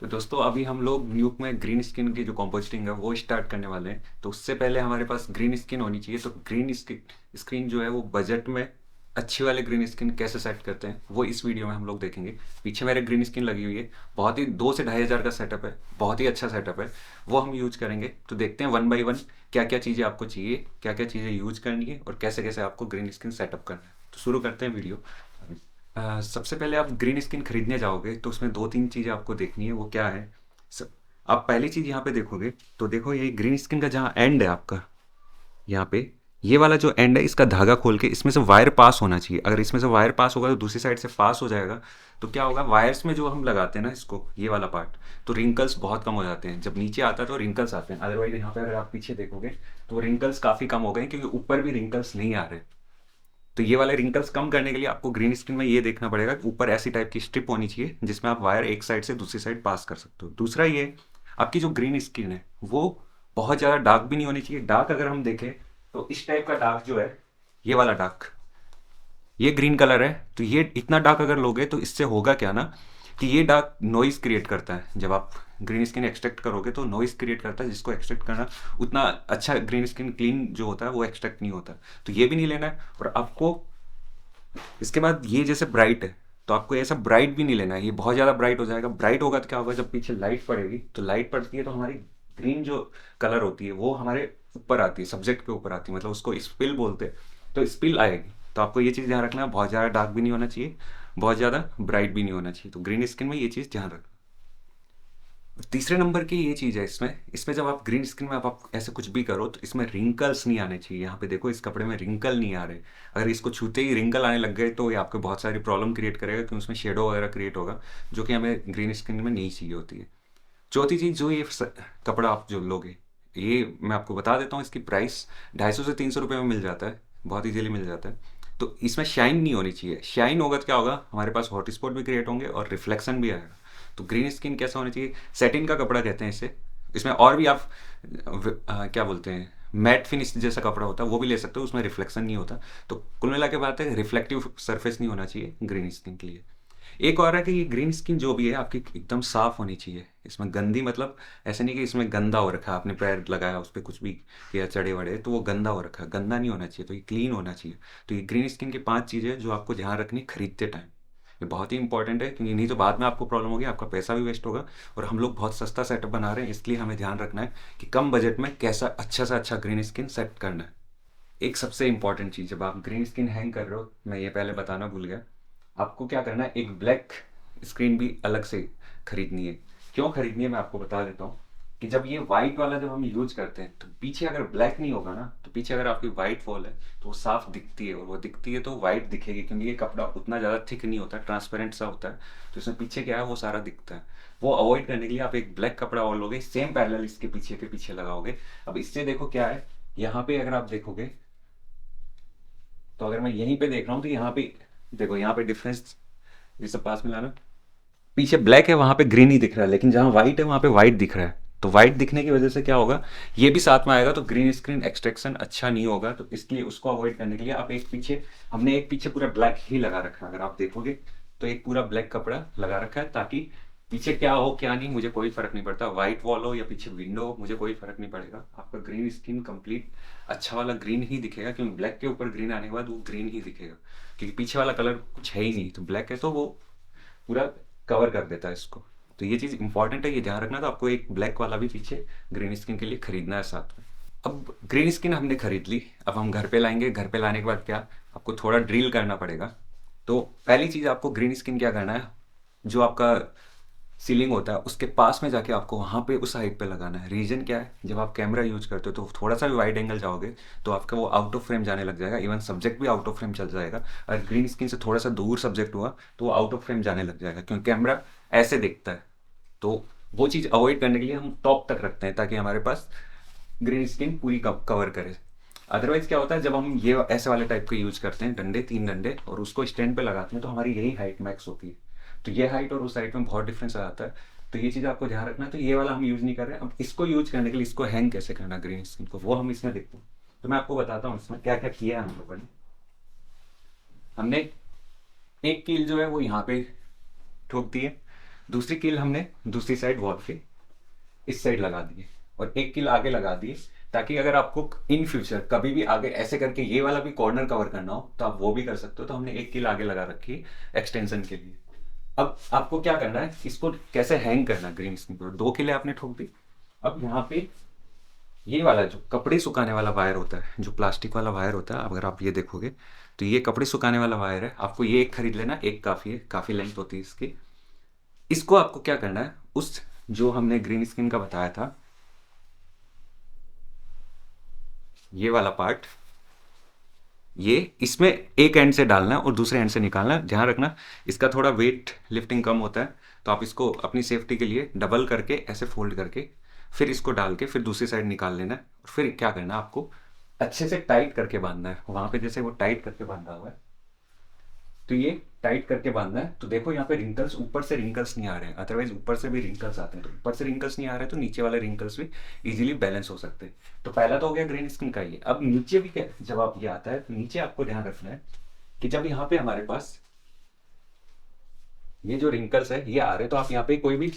तो दोस्तों अभी हम लोग न्यूक में ग्रीन स्किन की जो कंपोस्टिंग है वो स्टार्ट करने वाले हैं। तो उससे पहले हमारे पास ग्रीन स्किन होनी चाहिए। तो ग्रीन स्क्रीन जो है वो बजट में अच्छी वाले ग्रीन स्किन कैसे सेट करते हैं वो इस वीडियो में हम लोग देखेंगे। पीछे मेरे ग्रीन स्किन लगी हुई है, बहुत ही 2 से 2,500 का सेटअप है, बहुत ही अच्छा सेटअप है। वो हम यूज करेंगे। तो देखते हैं वन बाई वन क्या क्या चीज़ें आपको चाहिए, क्या क्या चीज़ें यूज करनी है और कैसे कैसे आपको ग्रीन स्किन सेटअप करना है। तो शुरू करते हैं वीडियो। सबसे पहले आप ग्रीन स्किन खरीदने जाओगे तो उसमें 2-3 चीज़ें आपको देखनी है। वो क्या है? सब आप पहली चीज़ यहाँ पे देखोगे तो देखो ये ग्रीन स्किन का जहाँ एंड है आपका, यहाँ पे ये वाला जो एंड है इसका धागा खोल के इसमें से वायर पास होना चाहिए। अगर इसमें से वायर पास होगा तो दूसरी साइड से पास हो जाएगा। तो क्या होगा, वायर्स में जो हम लगाते हैं ना इसको, ये वाला पार्ट, तो रिंकल्स बहुत कम हो जाते हैं। जब नीचे आता है तो रिंकल्स आते हैं, अदरवाइज यहाँ पे अगर आप पीछे देखोगे तो रिंकल्स काफ़ी कम हो गए क्योंकि ऊपर भी रिंकल्स नहीं आ रहे। तो ये वाले रिंकल्स कम करने के लिए आपको ग्रीन स्क्रीन में ये देखना पड़ेगा कि ऊपर ऐसी टाइप की स्ट्रिप होनी चाहिए जिसमें आप वायर एक साइड से दूसरी साइड पास कर सकते हो। दूसरा ये, आपकी जो ग्रीन स्क्रीन है वो बहुत ज़्यादा डार्क भी नहीं होनी चाहिए। डार्क अगर हम देखें तो इस टाइप का डार्क जो है, ये वाला डार्क, ये ग्रीन कलर है। तो ये इतना डार्क अगर लोगे तो इससे होगा क्या ना, कि ये डार्क नॉइज़ क्रिएट करता है। जब आप ग्रीन स्किन एक्सट्रैक्ट करोगे तो नॉइज़ क्रिएट करता है, जिसको एक्सट्रैक्ट करना उतना अच्छा, ग्रीन स्किन क्लीन जो होता है वो एक्सट्रैक्ट नहीं होता। तो ये भी नहीं लेना है। और आपको इसके बाद ये जैसे ब्राइट है तो आपको ऐसा ब्राइट भी नहीं लेना है, ये बहुत ज़्यादा ब्राइट हो जाएगा। ब्राइट होगा तो क्या होगा, जब पीछे लाइट पड़ेगी तो लाइट पड़ती है तो हमारी ग्रीन जो कलर होती है वो हमारे ऊपर आती है, सब्जेक्ट के ऊपर आती है, मतलब उसको स्पिल बोलते हैं। तो स्पिल आएगी। तो आपको ये चीज़ ध्यान रखना है, बहुत ज़्यादा डार्क भी नहीं होना चाहिए, बहुत ज़्यादा ब्राइट भी नहीं होना चाहिए। तो ग्रीन स्किन में ये चीज़ ध्यान रखना। तीसरे नंबर की ये चीज़ है, इसमें इसमें जब आप ग्रीन स्किन में आप ऐसे कुछ भी करो तो इसमें रिंकल्स नहीं आने चाहिए। यहाँ पे देखो इस कपड़े में रिंकल नहीं आ रहे। अगर इसको छूते ही रिंकल आने लग गए तो ये आपको बहुत सारी प्रॉब्लम क्रिएट करेगा क्योंकि उसमें शेडो वगैरह क्रिएट होगा, जो कि हमें ग्रीन स्किन में नहीं चाहिए होती है। चौथी चीज़, जो ये कपड़ा आप जो लोगे, ये मैं आपको बता देता हूँ, इसकी प्राइस 250 से 300 रुपये में मिल जाता है, बहुत इजीली मिल जाता है। तो इसमें शाइन नहीं होनी चाहिए। शाइन होगा तो क्या होगा, हमारे पास हॉट स्पॉट भी क्रिएट होंगे और रिफ्लेक्शन भी आएगा। तो ग्रीन स्किन कैसा होना चाहिए, सेटिन का कपड़ा कहते हैं इसे। इसमें और भी आप क्या बोलते हैं, मैट फिनिश जैसा कपड़ा होता है वो भी ले सकते हो, उसमें रिफ्लेक्शन नहीं होता। तो कुल मिला के बात है, रिफ्लेक्टिव सरफेस नहीं होना चाहिए ग्रीन स्किन के लिए। एक और है कि ये ग्रीन स्किन जो भी है आपकी एकदम साफ होनी चाहिए। इसमें गंदी मतलब ऐसे नहीं कि इसमें गंदा हो रखा है, आपने पैर लगाया उस पर कुछ भी किया, चढ़े वड़े, तो वो गंदा हो रखा है। गंदा नहीं होना चाहिए, तो ये क्लीन होना चाहिए। तो ये ग्रीन स्किन की 5 चीज़ें जो आपको ध्यान रखनी खरीदते टाइम, ये बहुत ही इंपॉर्टेंट है क्योंकि नहीं तो बाद में आपको प्रॉब्लम होगी, आपका पैसा भी वेस्ट होगा। और हम लोग बहुत सस्ता सेटअप बना रहे हैं, इसलिए हमें ध्यान रखना है कि कम बजट में कैसा अच्छा से अच्छा ग्रीन स्किन सेट करना है। एक सबसे इंपॉर्टेंट चीज़, जब आप ग्रीन स्किन हैंग कर रहे हो, मैं ये पहले बताना भूल गया, आपको क्या करना है, एक ब्लैक स्क्रीन भी अलग से खरीदनी है। क्यों खरीदनी है मैं आपको बता देता हूँ। कि जब ये वाइट वाला जब हम यूज करते हैं तो पीछे अगर ब्लैक नहीं होगा ना, तो पीछे अगर आपकी वाइट वॉल है तो वो साफ दिखती है, और वो दिखती है तो वाइट दिखेगी क्योंकि ये कपड़ा उतना ज़्यादा थिक नहीं होता, ट्रांसपेरेंट सा होता है। तो इसमें पीछे क्या है वो सारा दिखता है। वो अवॉइड करने के लिए आप एक ब्लैक कपड़ा और लोगे, सेम पैरेलल इसके पीछे के पीछे लगाओगे। अब इससे देखो क्या है, यहाँ पे अगर आप देखोगे तो अगर मैं यहीं पे देख रहा हूँ तो यहाँ पे देखो, यहाँ पे डिफरेंस, ये सब पास मिलाना, पीछे ब्लैक है वहां पे ग्रीन ही दिख रहा है, लेकिन जहाँ व्हाइट है वहां पे व्हाइट दिख रहा है। तो व्हाइट दिखने की वजह से क्या होगा, ये भी साथ में आएगा तो ग्रीन स्क्रीन एक्सट्रैक्शन अच्छा नहीं होगा। तो इसलिए उसको अवॉइड करने के लिए आप एक पीछे, हमने एक पीछे पूरा ब्लैक ही लगा रखा है, अगर आप देखोगे तो एक पूरा ब्लैक कपड़ा लगा रखा है, ताकि पीछे क्या हो क्या नहीं मुझे कोई फर्क नहीं पड़ता, व्हाइट वॉल हो या पीछे विंडो हो मुझे कोई फर्क नहीं पड़ेगा। आपका ग्रीन स्क्रीन कंप्लीट अच्छा वाला ग्रीन ही दिखेगा, क्योंकि ब्लैक के ऊपर ग्रीन आने के बाद वो ग्रीन ही दिखेगा, क्योंकि पीछे वाला कलर कुछ है ही नहीं। तो ब्लैक है तो वो पूरा कवर कर देता है इसको। तो ये चीज़ इंपॉर्टेंट है, ये ध्यान रखना। तो आपको एक ब्लैक वाला भी पीछे ग्रीन स्किन के लिए खरीदना है साथ में। अब ग्रीन स्किन हमने खरीद ली, अब हम घर पे लाएंगे। घर पे लाने के बाद क्या, आपको थोड़ा ड्रिल करना पड़ेगा। तो पहली चीज़ आपको ग्रीन स्किन क्या करना है, जो आपका सीलिंग होता है उसके पास में जाके आपको वहाँ पे उस हाइट पे लगाना है। रीज़न क्या है, जब आप कैमरा यूज करते हो तो थोड़ा सा भी वाइड एंगल जाओगे तो आपका वो आउट ऑफ फ्रेम जाने लग जाएगा, इवन सब्जेक्ट भी आउट ऑफ फ्रेम चल जाएगा। अगर ग्रीन स्क्रीन से थोड़ा सा दूर सब्जेक्ट हुआ तो वो आउट ऑफ फ्रेम जाने लग जाएगा, क्योंकि कैमरा ऐसे दिखता है। तो वो चीज़ अवॉइड करने के लिए हम टॉप तक रखते हैं, ताकि हमारे पास ग्रीन स्क्रीन पूरी कवर करे। अदरवाइज क्या होता है, जब हम ये ऐसे वाले टाइप के यूज करते हैं, डंडे 3 डंडे, और उसको स्टैंड पे लगाते हैं तो हमारी यही हाइट मैक्स होती है। तो ये हाइट और उस हाइट में बहुत डिफरेंस आ जाता है। तो ये चीज़ आपको ध्यान रखना है। तो ये वाला हम यूज़ नहीं कर रहे हैं। अब इसको यूज करने के लिए इसको हैंग कैसे करना ग्रीन स्क्रीन को, वो हम इसमें देखते हैं। तो मैं आपको बताता हूँ इसमें क्या क्या किया है हम लोगों ने। हमने एक कील जो है वो यहाँ पे ठोक दी है, दूसरी कील हमने दूसरी साइड वॉल के इस साइड लगा दिए और एक कील आगे लगा दिए, ताकि अगर आपको इन फ्यूचर कभी भी आगे ऐसे करके ये वाला भी कॉर्नर कवर करना हो तो आप वो भी कर सकते हो। तो हमने एक कील आगे लगा रखी है एक्सटेंशन के लिए। अब आपको क्या करना है, इसको कैसे हैंग करना है ग्रीन स्क्रीन पर। दो कीलें आपने ठोक दी। अब यहाँ पे ये वाला जो कपड़े सुखाने वाला वायर होता है, जो प्लास्टिक वाला वायर होता है, अगर आप ये देखोगे तो ये कपड़े सुखाने वाला वायर है। आपको ये एक खरीद लेना, एक काफ़ी है, काफ़ी लेंथ होती है इसकी। इसको आपको क्या करना है, उस जो हमने ग्रीन स्क्रीन का बताया था ये वाला पार्ट, ये इसमें एक एंड से डालना है और दूसरे एंड से निकालना है। ध्यान रखना इसका थोड़ा वेट लिफ्टिंग कम होता है, तो आप इसको अपनी सेफ्टी के लिए डबल करके ऐसे फोल्ड करके फिर इसको डाल के फिर दूसरी साइड निकाल लेना है। और फिर क्या करना है, आपको अच्छे से टाइट करके बांधना है। वहां पे जैसे वो टाइट करके बांधा हुआ है, तो ये टाइट करके बांधना है। तो देखो यहाँ पे रिंकल्स, ऊपर से रिंकल्स नहीं आ रहे हैं, अदरवाइज ऊपर से भी रिंकल्स आते हैं। तो ऊपर से रिंकल्स नहीं आ रहे तो नीचे वाले रिंकल्स भी इजीली बैलेंस हो सकते हैं। तो पहला तो हो गया ग्रीन स्किन का ये। अब नीचे भी क्या, जब आप ये आता है तो नीचे आपको ध्यान रखना है कि जब यहाँ पे हमारे पास ये जो रिंकल्स है ये आ रहे हैं, तो आप यहाँ पे कोई भी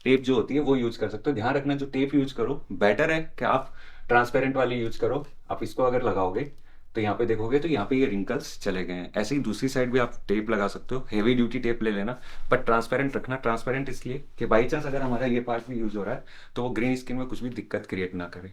टेप जो होती है वो यूज कर सकते हो। ध्यान रखना जो टेप यूज करो, बेटर है कि आप ट्रांसपेरेंट वाली यूज करो। आप इसको अगर लगाओगे तो यहाँ पे देखोगे तो यहाँ पे ये रिंकल्स चले गए हैं। ऐसे ही दूसरी साइड भी आप टेप लगा सकते हो, हेवी ड्यूटी टेप ले लेना, बट ट्रांसपेरेंट रखना। ट्रांसपेरेंट इसलिए कि बाई चांस अगर हमारा ये पार्ट भी यूज हो रहा है तो वो ग्रीन स्किन में कुछ भी दिक्कत क्रिएट ना करे।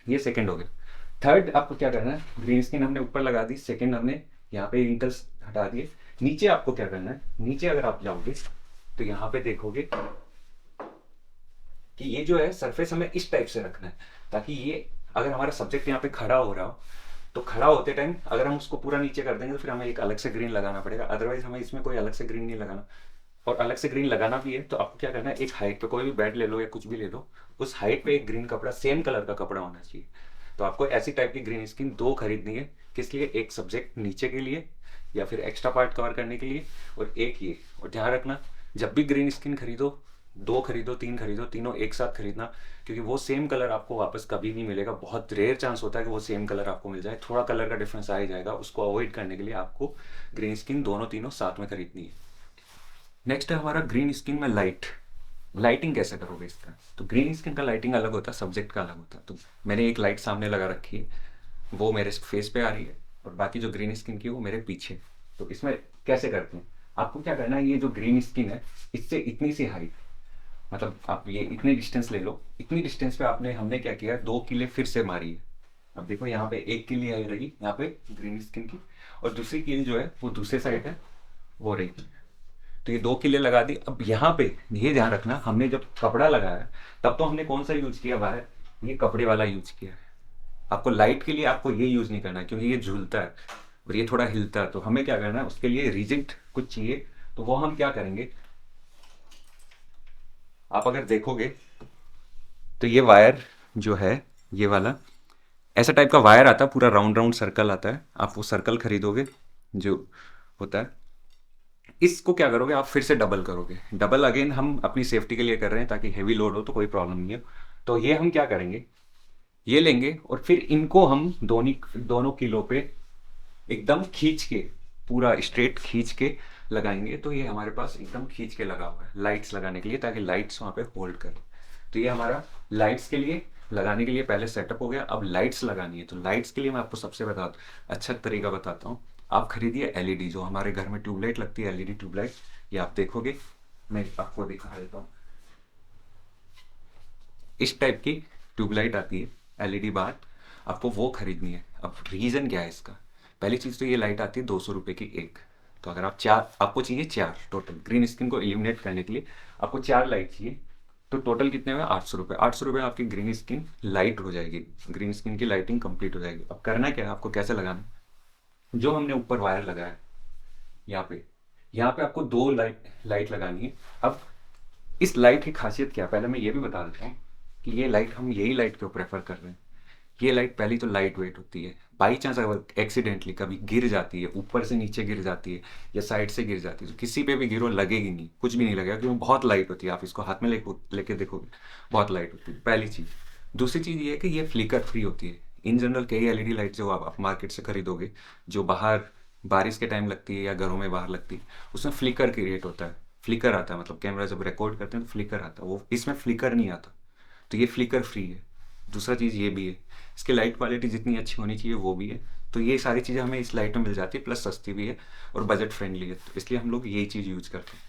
ये सेकेंड हो गया। थर्ड आपको क्या करना है, ग्रीन स्किन हमने ऊपर लगा दी, सेकेंड हमने यहाँ पे रिंकल्स हटा दिए। नीचे आपको क्या करना है, नीचे अगर आप जाओगे तो यहाँ पे देखोगे कि ये जो है सरफेस हमें इस टाइप से रखना है, ताकि ये अगर हमारा सब्जेक्ट यहाँ पे खड़ा हो रहा हो तो खड़ा होते टाइम अगर हम उसको पूरा नीचे कर देंगे तो फिर हमें एक अलग से ग्रीन लगाना पड़ेगा। अदरवाइज हमें इसमें कोई अलग से ग्रीन नहीं लगाना। और अलग से ग्रीन लगाना भी है तो आपको क्या करना है, एक हाइट पे कोई भी बेड ले लो या कुछ भी ले लो, उस हाइट पे एक ग्रीन कपड़ा, सेम कलर का कपड़ा होना चाहिए। तो आपको ऐसी टाइप की ग्रीन स्किन दो खरीदनी है। किस लिए, एक सब्जेक्ट नीचे के लिए या फिर एक्स्ट्रा पार्ट कवर करने के लिए, और एक ये। और ध्यान रखना जब भी ग्रीन स्किन खरीदो, दो खरीदो तीन खरीदो, तीनों एक साथ खरीदना, क्योंकि वो सेम कलर आपको वापस कभी नहीं मिलेगा। बहुत रेयर चांस होता है कि वो सेम कलर आपको मिल जाए, थोड़ा कलर का डिफरेंस आ ही जाएगा। उसको अवॉइड करने के लिए आपको ग्रीन स्किन दोनों तीनों साथ में खरीदनी है। नेक्स्ट है हमारा ग्रीन स्किन में लाइट। लाइटिंग कैसे करोगे इसका, तो ग्रीन स्किन का लाइटिंग अलग होता है, सब्जेक्ट का अलग होता है। तो मैंने एक लाइट सामने लगा रखी है, वो मेरे फेस पे आ रही है, और बाकी जो ग्रीन स्किन की है वो मेरे पीछे। तो इसमें कैसे करते हैं, आपको क्या करना है, ये जो ग्रीन स्किन है इससे इतनी सी हाइट, मतलब आप ये इतने डिस्टेंस ले लो, इतनी डिस्टेंस पे हमने क्या किया, दो कीले फिर से मारी है। अब देखो यहाँ पे एक कील आई रही यहाँ पे ग्रीन स्किन की, और दूसरी कील जो है वो दूसरे साइड है वो रही। तो ये दो कीले लगा दी। अब यहाँ पे ये ध्यान रखना, हमने जब कपड़ा लगाया तब तो हमने कौन सा यूज किया वायर, ये कपड़े वाला यूज किया है। आपको लाइट के लिए आपको ये यूज नहीं करना है, क्योंकि ये झूलता है और ये थोड़ा हिलता है। तो हमें क्या करना है, उसके लिए रिजिड कुछ चाहिए। तो वो हम क्या करेंगे, आप अगर देखोगे तो ये वायर जो है ये वाला ऐसा टाइप का वायर आता है, पूरा राउंड राउंड सर्कल आता है। आप वो सर्कल खरीदोगे जो होता है, इसको क्या करोगे, आप फिर से डबल करोगे। डबल अगेन हम अपनी सेफ्टी के लिए कर रहे हैं, ताकि हैवी लोड हो तो कोई प्रॉब्लम नहीं है। तो ये हम क्या करेंगे, ये लेंगे और फिर इनको हम दोनों दोनों किलो पे एकदम खींच के, पूरा स्ट्रेट खींच के लगाएंगे। तो ये हमारे पास एकदम खींच के लगा हुआ है लाइट्स लगाने के लिए, ताकि लाइट्स वहाँ पे होल्ड करें। तो ये हमारा लाइट्स के लिए लगाने के लिए पहले सेटअप हो गया। अब लाइट्स लगानी है, तो लाइट्स के लिए मैं आपको सबसे अच्छा तरीका बताता हूँ। आप खरीदिए एलईडी, जो हमारे घर में ट्यूबलाइट लगती है, एलईडी ट्यूबलाइट। ये आप देखोगे, मैं आपको दिखा देता हूँ। इस टाइप की ट्यूबलाइट आती है एलईडी बार, आपको वो खरीदनी है। अब रीज़न क्या है इसका, पहली चीज़ तो ये लाइट आती है 200 रुपये की एक। तो अगर आप चार, आपको चाहिए चार टोटल ग्रीन स्किन को इल्यूमिनेट करने के लिए, आपको चार लाइट चाहिए। तो टोटल कितने हुए, 800 रुपये। 800 रुपये आपकी ग्रीन स्किन लाइट हो जाएगी, ग्रीन स्किन की लाइटिंग कंप्लीट हो जाएगी। अब करना क्या है, आपको कैसे लगाना है, जो हमने ऊपर वायर लगाया है यहाँ पे आपको दो लाइट लगानी है। अब इस लाइट की खासियत क्या है, पहले मैं ये भी बता देता हूँ कि ये लाइट हम यही लाइट क्यों प्रेफर कर रहे हैं। ये लाइट पहली तो लाइट वेट होती है, बाई चांस अगर एक्सीडेंटली कभी गिर जाती है, ऊपर से नीचे गिर जाती है या साइड से गिर जाती है, तो किसी पे भी गिरो लगेगी नहीं, कुछ भी नहीं लगेगा, क्योंकि बहुत लाइट होती है। आप इसको हाथ में लेके देखोगे, बहुत लाइट होती है, पहली चीज़। दूसरी चीज़ ये है कि ये फ्लिकर फ्री होती है। इन जनरल कई एलईडी लाइट जो आप मार्केट से खरीदोगे, जो बाहर बारिश के टाइम लगती है या घरों में बाहर लगती है, उसमें फ्लिकर क्रिएट होता है। फ्लिकर आता है, मतलब कैमरा जब रिकॉर्ड करते हैं तो फ्लिकर आता है, वो इसमें फ्लिकर नहीं आता, तो ये फ्लिकर फ्री है। दूसरा चीज़ ये भी है, इसकी लाइट क्वालिटी जितनी अच्छी होनी चाहिए वो भी है। तो ये सारी चीज़ें हमें इस लाइट में मिल जाती है, प्लस सस्ती भी है और बजट फ्रेंडली है, तो इसलिए हम लोग यही चीज़ यूज करते हैं।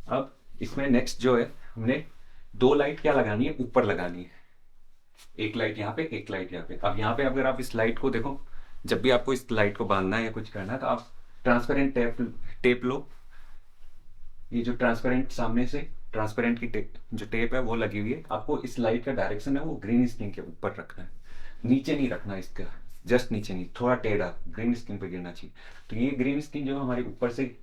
अब इसमें नेक्स्ट जो है, हमने दो लाइट क्या लगानी है, ऊपर लगानी है, एक लाइट यहाँ पे, एक लाइट यहाँ पे। अब यहाँ पे अगर आप इस लाइट को देखो, जब भी आपको इस लाइट को बांधना है या कुछ करना है तो आप ट्रांसपेरेंट टेप लो। ये जो ट्रांसपेरेंट सामने से ट्रांसपेरेंट की जो टेप है वो लगी हुई है, आपको इस लाइट का डायरेक्शन है वो ग्रीन स्क्रीन के ऊपर रखना है, नीचे नहीं रखना इसका, जस्ट नीचे नहीं, थोड़ा टेढ़ा ग्रीन स्क्रीन पे गिरना चाहिए। तो ये ग्रीन स्क्रीन जो हमारी ऊपर से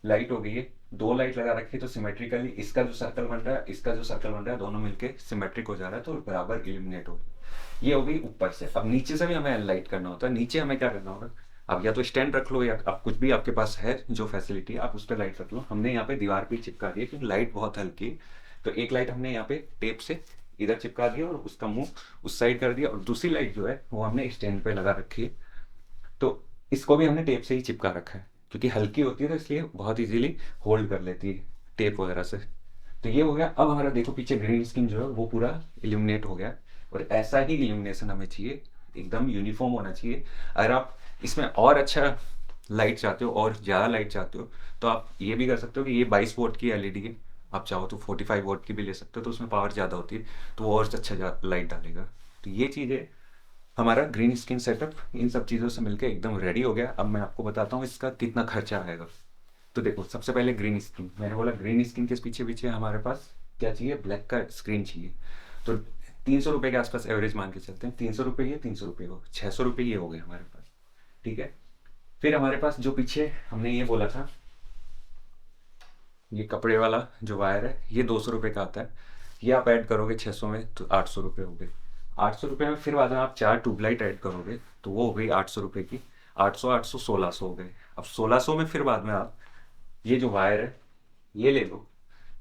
लाइट हो गई है, दो लाइट लगा रखी है, तो सिमेट्रिकली इसका जो सर्कल बन रहा है, इसका जो सर्कल बन रहा है, दोनों मिलके सिमेट्रिक हो जा रहा है, तो बराबर इल्यूमिनेट हो गया। ये हो गई ऊपर से। अब नीचे से भी हमें लाइट करना होता है, नीचे हमें क्या करना होगा, अब या तो स्टैंड रख लो या आप कुछ भी आपके पास है जो फैसिलिटी आप उस पर लाइट रख लो। हमने यहाँ पे दीवार पे चिपका दी है क्योंकि लाइट बहुत हल्की है, तो एक लाइट हमने यहाँ पे टेप से इधर चिपका दिया और उसका मुंह उस साइड कर दिया, और दूसरी लाइट जो है वो हमने स्टैंड पे लगा रखी है, तो इसको भी हमने टेप से ही चिपका रखा है क्योंकि हल्की होती है तो इसलिए बहुत इजीली होल्ड कर लेती है टेप वगैरह से। तो ये हो गया। अब हमारा देखो पीछे ग्रीन स्क्रीन जो है वो पूरा इल्यूमिनेट हो गया, और ऐसा ही इल्यूमिनेशन हमें चाहिए, एकदम यूनिफॉर्म होना चाहिए। अगर आप इसमें और अच्छा लाइट चाहते हो और ज़्यादा लाइट चाहते हो तो आप ये भी कर सकते हो कि ये 22 वोट की एलईडी है, आप चाहो तो 45 वोट की भी ले सकते हो, तो उसमें पावर ज़्यादा होती है तो वो और अच्छा लाइट डालेगा। तो ये चीज़ें हमारा ग्रीन स्क्रीन सेटअप इन सब चीज़ों से मिलकर एकदम रेडी हो गया। अब मैं आपको बताता हूँ इसका कितना खर्चा आएगा। तो देखो सबसे पहले ग्रीन स्क्रीन, मैंने बोला ग्रीन स्क्रीन के पीछे पीछे हमारे पास क्या चाहिए, ब्लैक का स्क्रीन चाहिए। तो 300 रुपये के आसपास एवरेज मान के चलते हैं, 300 रुपये ये, 300 रुपये वो, 600 रुपये ये हो गए हमारे पास, ठीक है। फिर हमारे पास जो पीछे हमने ये बोला था, ये कपड़े वाला जो वायर है ये 200 रुपये का आता है, ये आप ऐड करोगे 600 में तो 800 रुपये हो गए। 800 रुपये में फिर बाद में आप 4 ट्यूबलाइट ऐड करोगे तो वो हो गई 800 रुपये की, 800 800 1600 हो गए। अब 1600 में फिर बाद में आप ये जो वायर है ये ले लो,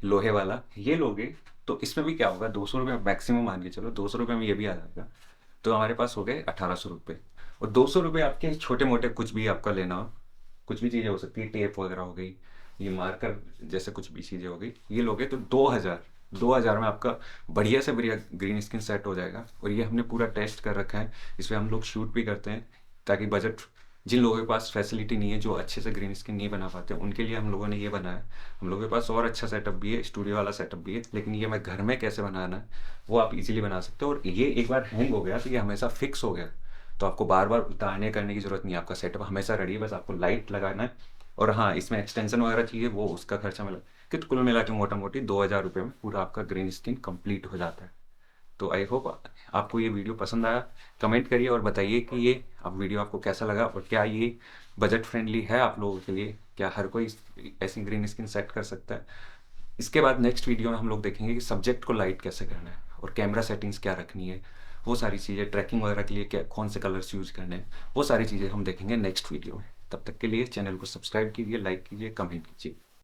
लोहे वाला ये लोगे, तो इसमें भी क्या होगा, 200 रुपये मैक्सिमम मान के चलो, 200 रुपये में ये भी आ जाएगा, तो हमारे पास हो गए 1800 रुपये। और 200 रुपये आपके छोटे मोटे कुछ भी आपका लेना हो, कुछ भी चीज़ें हो सकती है, टेप वगैरह हो गई, ये मार्कर जैसे कुछ भी चीज़ें हो गई, ये लोगे तो 2000 में आपका बढ़िया से बढ़िया ग्रीन स्क्रीन सेट हो जाएगा। और ये हमने पूरा टेस्ट कर रखा है, इसमें हम लोग शूट भी करते हैं, ताकि बजट जिन लोगों के पास फैसिलिटी नहीं है, जो अच्छे से ग्रीन स्क्रीन नहीं बना पाते, उनके लिए हम लोगों ने ये बनाया। हम लोगों के पास और अच्छा सेटअप भी है, स्टूडियो वाला सेटअप भी है, लेकिन ये मैं घर में कैसे बनाना है वो आप इजीली बना सकते हो। और ये एक बार हैंग हो गया तो ये हमेशा फिक्स हो गया, तो आपको बार बार उतारने करने की ज़रूरत नहीं है, आपका सेटअप हमेशा रेडी है, बस आपको लाइट लगाना है। और हाँ, इसमें एक्सटेंशन वगैरह चाहिए, वो उसका खर्चा मिला कि कुल मिला के मोटा मोटी 2000 रुपये में पूरा आपका ग्रीन स्क्रीन कंप्लीट हो जाता है। तो आई होप आपको ये वीडियो पसंद आया, कमेंट करिए और बताइए कि ये अब वीडियो आपको कैसा लगा, और क्या ये बजट फ्रेंडली है आप लोगों के लिए, क्या हर कोई ऐसी ग्रीन स्क्रीन सेट कर सकता है। इसके बाद नेक्स्ट वीडियो में हम लोग देखेंगे कि सब्जेक्ट को लाइट कैसे करना है और कैमरा सेटिंग्स क्या रखनी है, वो सारी चीज़ें, ट्रैकिंग वगैरह के लिए क्या कौन से कलर्स यूज़ करने हैं, वो सारी चीज़ें हम देखेंगे नेक्स्ट वीडियो में। तब तक के लिए चैनल को सब्सक्राइब कीजिए, लाइक कीजिए, कमेंट कीजिए।